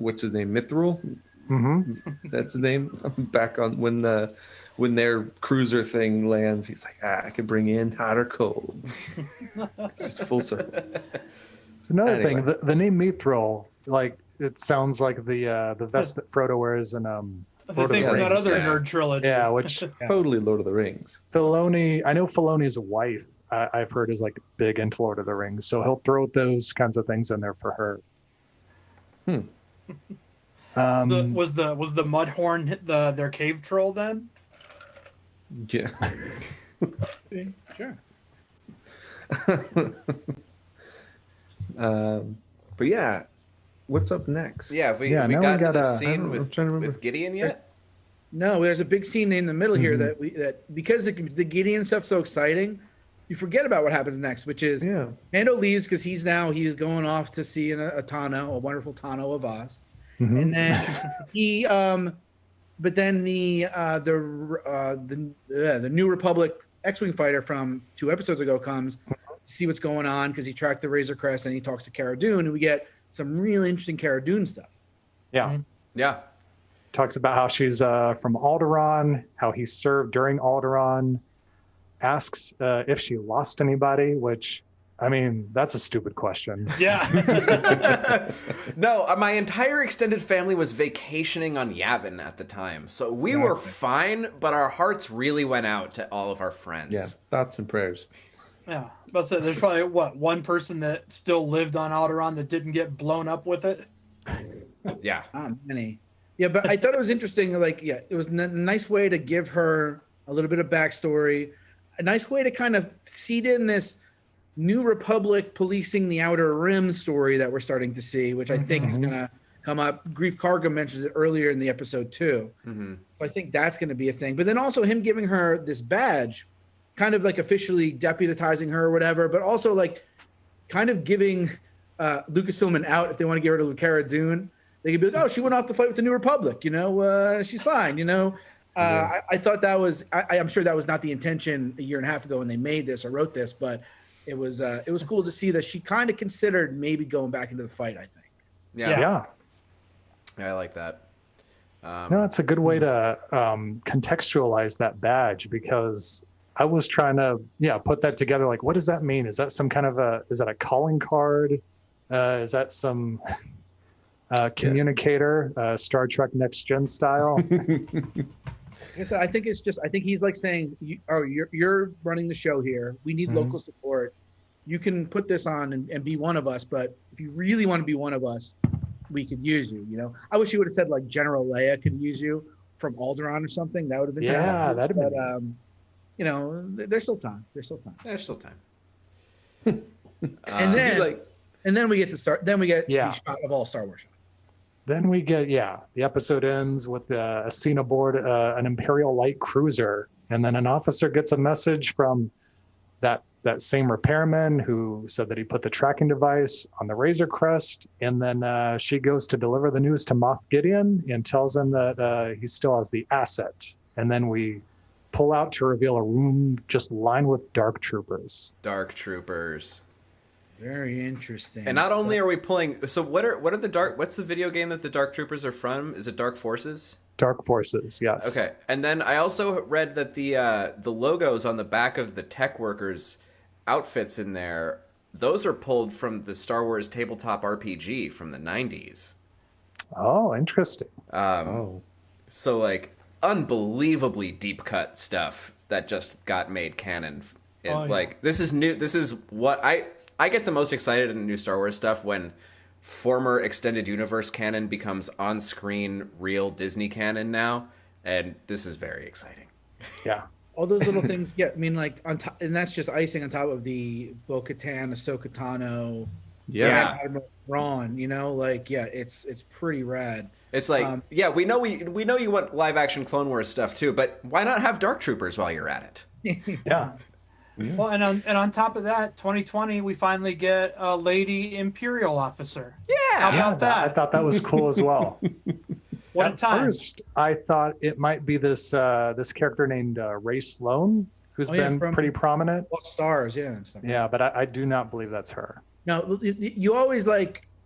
what's his name, Mithril. Mm-hmm. That's his name. Back on when their cruiser thing lands, he's like, I could bring in hot or cold. Just full circle. It's another thing. The name Mithril, like it sounds like the vest that Frodo wears in The thing from that other nerd trilogy. Yeah, which totally Lord of the Rings. Filoni, I know Filoni's wife, I've heard is like big into Lord of the Rings, so he'll throw those kinds of things in there for her. Was the Mudhorn their cave troll then? Yeah. Sure. But yeah, what's up next? Yeah, we got the scene with with Gideon yet? No, there's a big scene in the middle here that because the Gideon stuff's so exciting, you forget about what happens next, which is Mando leaves because he's going off to see a Tano, a wonderful Tano of Oz, and then he but then the New Republic X-wing fighter from 2 episodes ago comes to see what's going on because he tracked the Razor Crest and he talks to Cara Dune, and we get some really interesting Cara Dune stuff. Yeah. Yeah. Talks about how she's from Alderaan, how he served during Alderaan, asks if she lost anybody, which, I mean, that's a stupid question. Yeah. No, my entire extended family was vacationing on Yavin at the time, so we were fine, but our hearts really went out to all of our friends. Yeah, thoughts and prayers. Yeah, but so there's probably one person that still lived on Alderaan that didn't get blown up with it. Yeah, not many. Yeah, but I thought it was interesting. Like, it was a nice way to give her a little bit of backstory, a nice way to kind of seed in this New Republic policing the Outer Rim story that we're starting to see, which I think is going to come up. Grief Karga mentions it earlier in the episode too. I think that's going to be a thing. But then also him giving her this badge, kind of like officially deputizing her or whatever, but also like kind of giving Lucasfilm an out if they want to get rid of Cara Dune. They could be like, oh, she went off to fight with the New Republic, she's fine, I thought that was, I'm sure that was not the intention a year and a half ago when they made this or wrote this, but it was cool to see that she kind of considered maybe going back into the fight, I think. Yeah, I like that. It's a good way to contextualize that badge, because I was trying to, put that together. Like, what does that mean? Is that some kind of is that a calling card? Is that some communicator, Star Trek Next Gen style? I think he's like saying, you're running the show here. We need local support. You can put this on and be one of us, but if you really want to be one of us, we could use you. I wish he would have said like General Leia could use you from Alderaan or something. That would have been that'd have been. There's still time. There's still time. And then we get to start. Then we get the shot of all Star Wars shots. Then we get the episode ends with a scene aboard an Imperial light cruiser, and then an officer gets a message from that same repairman who said that he put the tracking device on the Razor Crest, and then she goes to deliver the news to Moff Gideon and tells him that he still has the asset, and then we pull out to reveal a room just lined with dark troopers. Very interesting. And not only are we pulling, so what's the video game that the Dark Troopers are from? Is it Dark Forces? Dark Forces, yes. Okay. And then I also read that the logos on the back of the tech workers' outfits in there, those are pulled from the Star Wars tabletop RPG from the 90s. Oh, interesting. So like unbelievably deep cut stuff that just got made canon. And like this is new. This is what I get the most excited in new Star Wars stuff when former extended universe canon becomes on-screen real Disney canon now, and this is very exciting. Yeah. All those little things, I mean, like on top, and that's just icing on top of the Bo-Katan, Ahsoka Tano, Admiral Thrawn. It's pretty rad. It's like, we know you want live action Clone Wars stuff too, but why not have Dark Troopers while you're at it? Yeah. Well, and on top of that, 2020, we finally get a lady Imperial officer. Yeah, how about that? I thought that was cool as well. What a time! First, I thought it might be this character named Ray Sloan, who's been pretty prominent. Stars, and stuff. Yeah, but I do not believe that's her. No, you always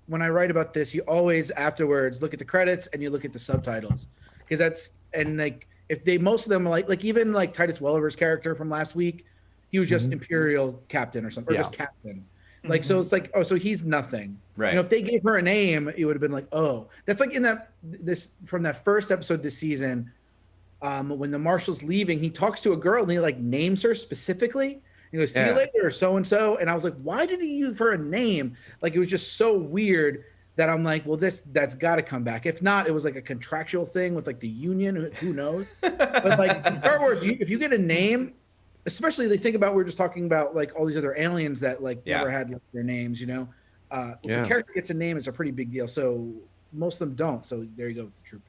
when I write about this, you always afterwards look at the credits and you look at the subtitles, because that's, and like if they, most of them are like even like Titus Welliver's character from last week, he was just Imperial Captain or something, or just Captain. Like, so it's like, oh, so he's nothing. Right. You know, if they gave her a name, it would have been like, oh, that's like in this from that first episode this season, when the marshal's leaving, he talks to a girl and he like names her specifically. He goes, see you later, or so and so. And I was like, why did he use her a name? Like, it was just so weird that I'm like, well, that's got to come back. If not, it was like a contractual thing with like the union. Who knows? But like in Star Wars, if you get a name, especially they think about, we're just talking about like all these other aliens that like never had like, their names, you know. If a character gets a name, it's a pretty big deal. So most of them don't. So there you go with the troop.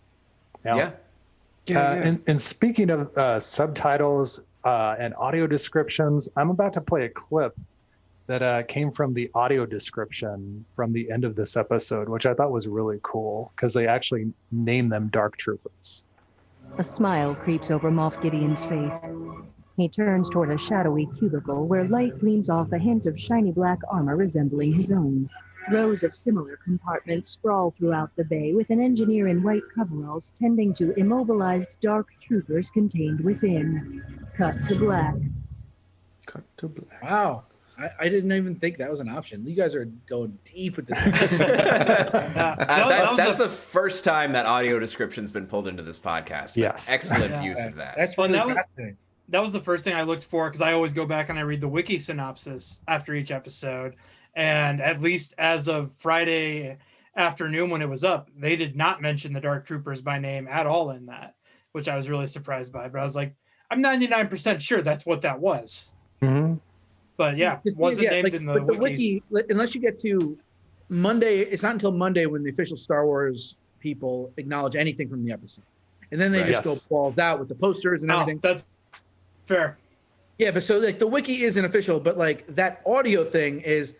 And speaking of subtitles and audio descriptions, I'm about to play a clip that came from the audio description from the end of this episode, which I thought was really cool because they actually named them Dark Troopers. A smile creeps over Moff Gideon's face. He turns toward a shadowy cubicle where light gleams off a hint of shiny black armor resembling his own. Rows of similar compartments sprawl throughout the bay, with an engineer in white coveralls tending to immobilized dark troopers contained within. Cut to black. Cut to black. Wow. I didn't even think that was an option. You guys are going deep with this. That's the first time that audio description's been pulled into this podcast. Yes. Excellent use of that. That's really fascinating. That was the first thing I looked for, because I always go back and I read the wiki synopsis after each episode. And at least as of Friday afternoon when it was up, they did not mention the Dark Troopers by name at all in that, which I was really surprised by. But I was like, I'm 99% sure that's what that was. Mm-hmm. But it wasn't named in the wiki. Unless you get to Monday, it's not until Monday when the official Star Wars people acknowledge anything from the episode. And then they just go balls out with the posters and everything. That's fair. Yeah, but so like the wiki isn't official, but like that audio thing is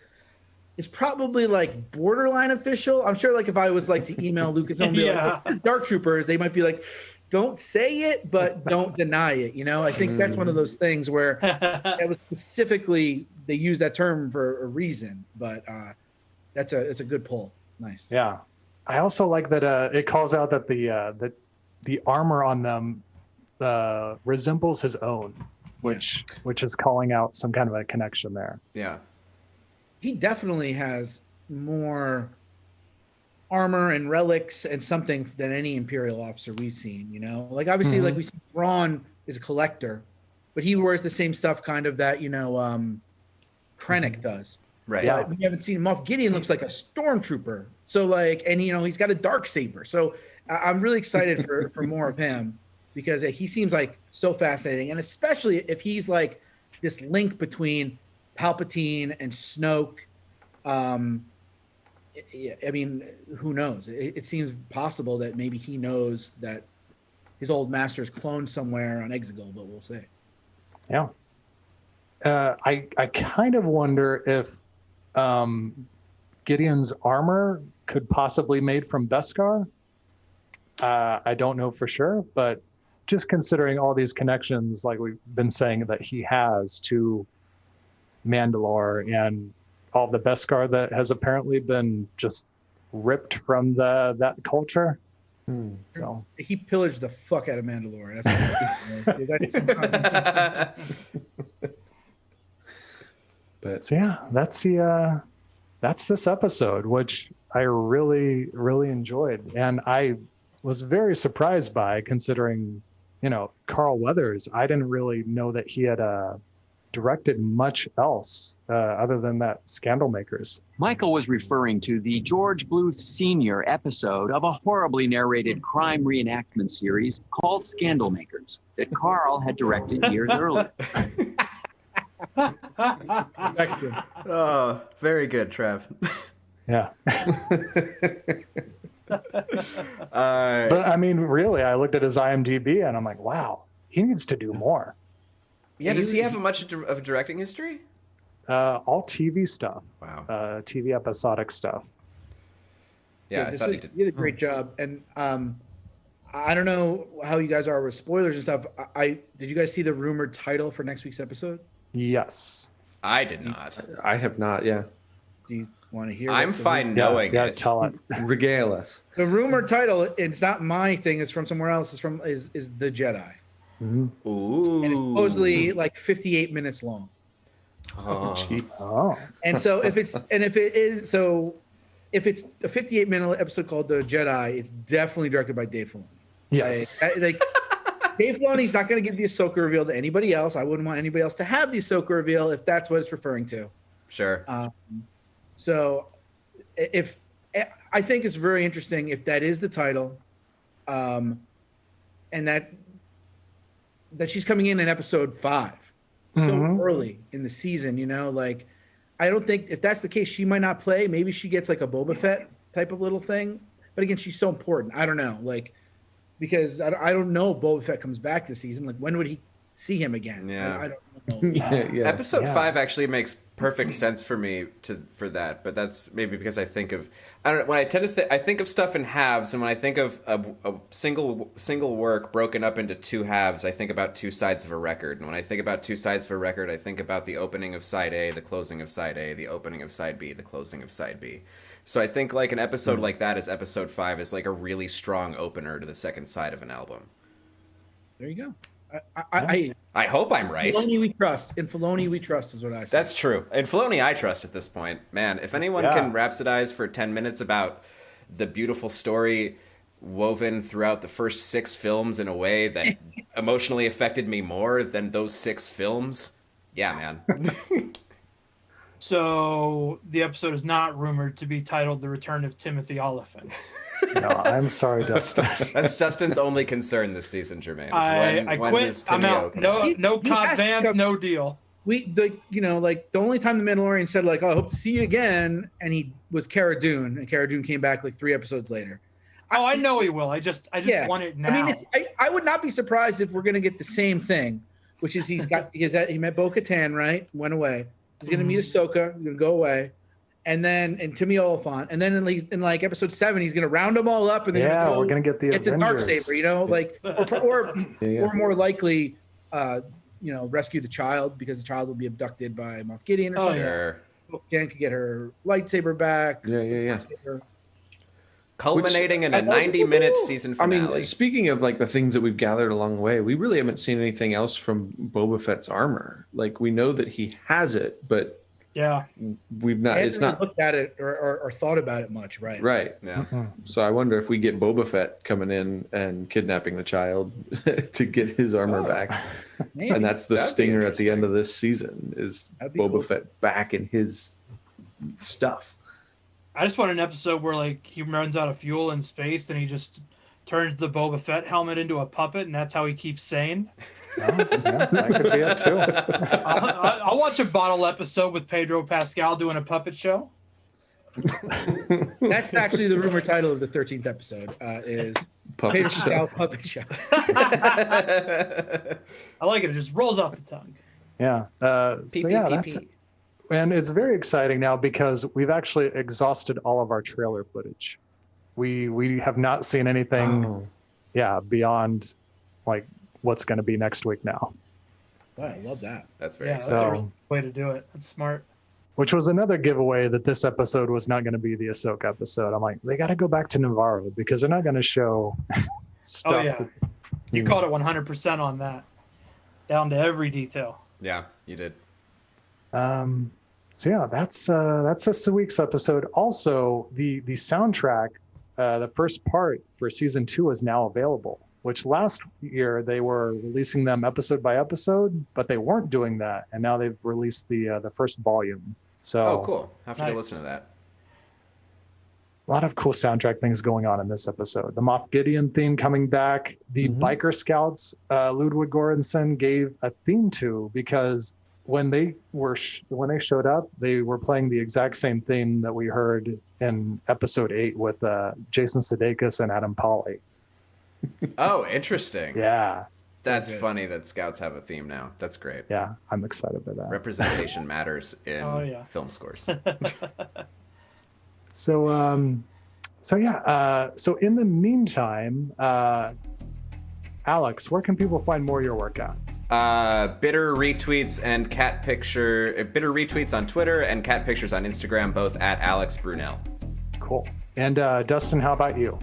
probably like borderline official. I'm sure like if I was like to email Lucas and be like, oh, this is Dark Troopers, they might be like, don't say it, but don't deny it. You know, I think that's one of those things where it was specifically, they use that term for a reason, but it's a good pull. Nice. Yeah. I also like that it calls out that the armor on them resembles his own, which is calling out some kind of a connection there. Yeah. He definitely has more armor and relics and something than any Imperial officer we've seen, you know? Like, obviously, like we see Thrawn is a collector, but he wears the same stuff kind of that, you know, Krennic does. Right. Yeah. We haven't seen Moff Gideon looks like a stormtrooper. So like, and you know, he's got a dark saber. So I'm really excited for more of him, because he seems like so fascinating. And especially if he's like this link between Palpatine and Snoke. I mean, who knows? It seems possible that maybe he knows that his old master's cloned somewhere on Exegol, but we'll see. Yeah. I kind of wonder if Gideon's armor could possibly be made from Beskar. I don't know for sure, but just considering all these connections, like we've been saying that he has to Mandalore and all the Beskar that has apparently been just ripped from that culture. So he pillaged the fuck out of Mandalore. But so yeah, that's this episode, which I really, really enjoyed, and I was very surprised by, considering, you know, Carl Weathers. I didn't really know that he had directed much else other than that Scandal Makers. Michael was referring to the George Bluth Sr. episode of a horribly narrated crime reenactment series called Scandal Makers that Carl had directed years earlier. Oh, very good, Trev. Yeah. But I mean, really, I looked at his IMDb and I'm like, wow, he needs to do more. Yeah, does he have much of a directing history? All TV stuff. Wow. TV episodic stuff. Yeah, I thought he did. He did a great job. And I don't know how you guys are with spoilers and stuff. Did you guys see the rumored title for next week's episode? Yes. I did not. I have not, yeah. Want to hear? I'm fine knowing yeah, it. tell it. Regale us. The rumor title, it's not my thing, it's from somewhere else, is The Jedi. Mm-hmm. Ooh. And it's supposedly like 58 minutes long. Oh, jeez. Oh. And so if it's a 58-minute episode called The Jedi, it's definitely directed by Dave Filoni. Yes. Like Dave Filoni's not going to give the Ahsoka reveal to anybody else. I wouldn't want anybody else to have the Ahsoka reveal if that's what it's referring to. Sure. So if I think it's very interesting if that is the title, and that she's coming in episode 5 so early in the season, you know, like I don't think if that's the case, she might not play. Maybe she gets like a Boba Fett type of little thing. But again, she's so important. I don't know, like because I don't know if Boba Fett comes back this season. Like when would he see him again? Yeah. I don't know. Episode 5 actually makes perfect sense for me for that, but that's maybe because I think of when I tend to I think of stuff in halves, and when I think of a single work broken up into 2 halves, I think about 2 sides of a record. And when I think about 2 sides of a record, I think about the opening of side A, the closing of side A, the opening of side B, the closing of side B. So I think like an episode like that is episode 5 is like a really strong opener to the second side of an album. There you go. I hope I'm right. Filoni we trust. In Filoni we trust is what I say. That's true. In Filoni I trust at this point. Man, if anyone can rhapsodize for 10 minutes about the beautiful story woven throughout the first 6 films in a way that emotionally affected me more than those 6 films, yeah, man. So the episode is not rumored to be titled The Return of Timothy Oliphant. No, I'm sorry, Dustin. That's Dustin's only concern this season, Jermaine. I quit. I'm out. No Cobb Vanth, no deal. The only time the Mandalorian said like, "Oh, I hope to see you again," and he was Cara Dune, and Cara Dune came back like 3 episodes later. Oh, I know he will. I just want it now. I mean, I would not be surprised if we're gonna get the same thing, which is he met Bo-Katan, right? Went away. He's gonna meet Ahsoka. He's gonna go away. And Timmy Oliphant, and then in like episode 7, he's gonna round them all up, and then we're gonna get the Darksaber, you know, like or more likely, rescue the child because the child will be abducted by Moff Gideon or something. Sure. Dan could get her lightsaber back. Yeah. Culminating in a 90-minute season finale. I mean, speaking of like the things that we've gathered along the way, we really haven't seen anything else from Boba Fett's armor. Like we know that he has it, but yeah, we've not. It's not looked at it or thought about it much, right? Right. Yeah. So I wonder if we get Boba Fett coming in and kidnapping the child to get his armor back, and that's the stinger at the end of this season is Boba Fett back in his stuff. I just want an episode where like he runs out of fuel in space, and he just turns the Boba Fett helmet into a puppet, and that's how he keeps sane. That could be it too. I'll watch a bottle episode with Pedro Pascal doing a puppet show. That's actually the rumor title of the 13th episode. Is Pedro Pascal Puppet Show. I like it. It just rolls off the tongue. Yeah. That's it. And it's very exciting now because we've actually exhausted all of our trailer footage. We have not seen anything, beyond like what's going to be next week now. Wow, I love that. That's very exciting. That's a real way to do it. That's smart. Which was another giveaway that this episode was not going to be the Ahsoka episode. I'm like, they got to go back to Nevarro because they're not going to show stuff. Oh yeah, you called it 100% on that, down to every detail. Yeah, you did. So yeah, that's this week's episode. Also, the soundtrack, the first part for season 2 is now available. Which last year they were releasing them episode by episode, but they weren't doing that, and now they've released the first volume. So cool! Have to go listen to that. A lot of cool soundtrack things going on in this episode. The Moff Gideon theme coming back. The Biker Scouts, Ludwig Göransson gave a theme to because when they showed up, they were playing the exact same theme that we heard in episode 8 with Jason Sudeikis and Adam Pally. Oh, interesting. Yeah. That's funny that Scouts have a theme now. That's great. Yeah, I'm excited by that. Representation matters in film scores. So in the meantime, Alex, where can people find more of your work at? Bitter retweets and bitter retweets on Twitter and cat pictures on Instagram, both at Alex Brunel. Cool. And Dustin, how about you?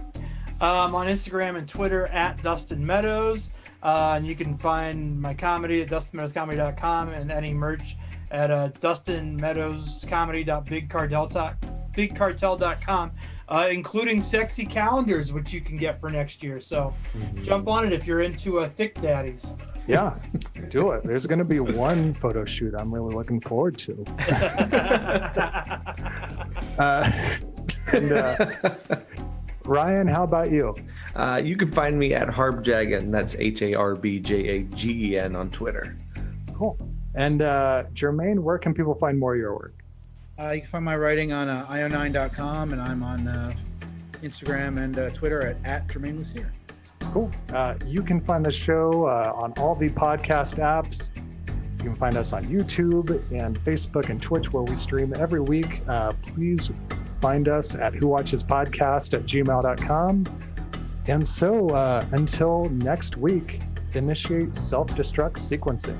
On Instagram and Twitter at Dustin Meadows. And you can find my comedy at dustinmeadowscomedy.com and any merch at dustinmeadowscomedy.bigcartel.com, including sexy calendars, which you can get for next year. So jump on it if you're into thick daddies. Yeah, do it. There's going to be one photo shoot I'm really looking forward to. Ryan, how about you? You can find me at Harbjagen. That's HARBJAGEN on Twitter. Cool. And Germain, where can people find more of your work? You can find my writing on io9.com, and I'm on Instagram and Twitter at Germain Lussier. Cool. You can find the show on all the podcast apps. You can find us on YouTube and Facebook and Twitch, where we stream every week. Please find us at whowatchespodcast@gmail.com. And so until next week, initiate self-destruct sequencing.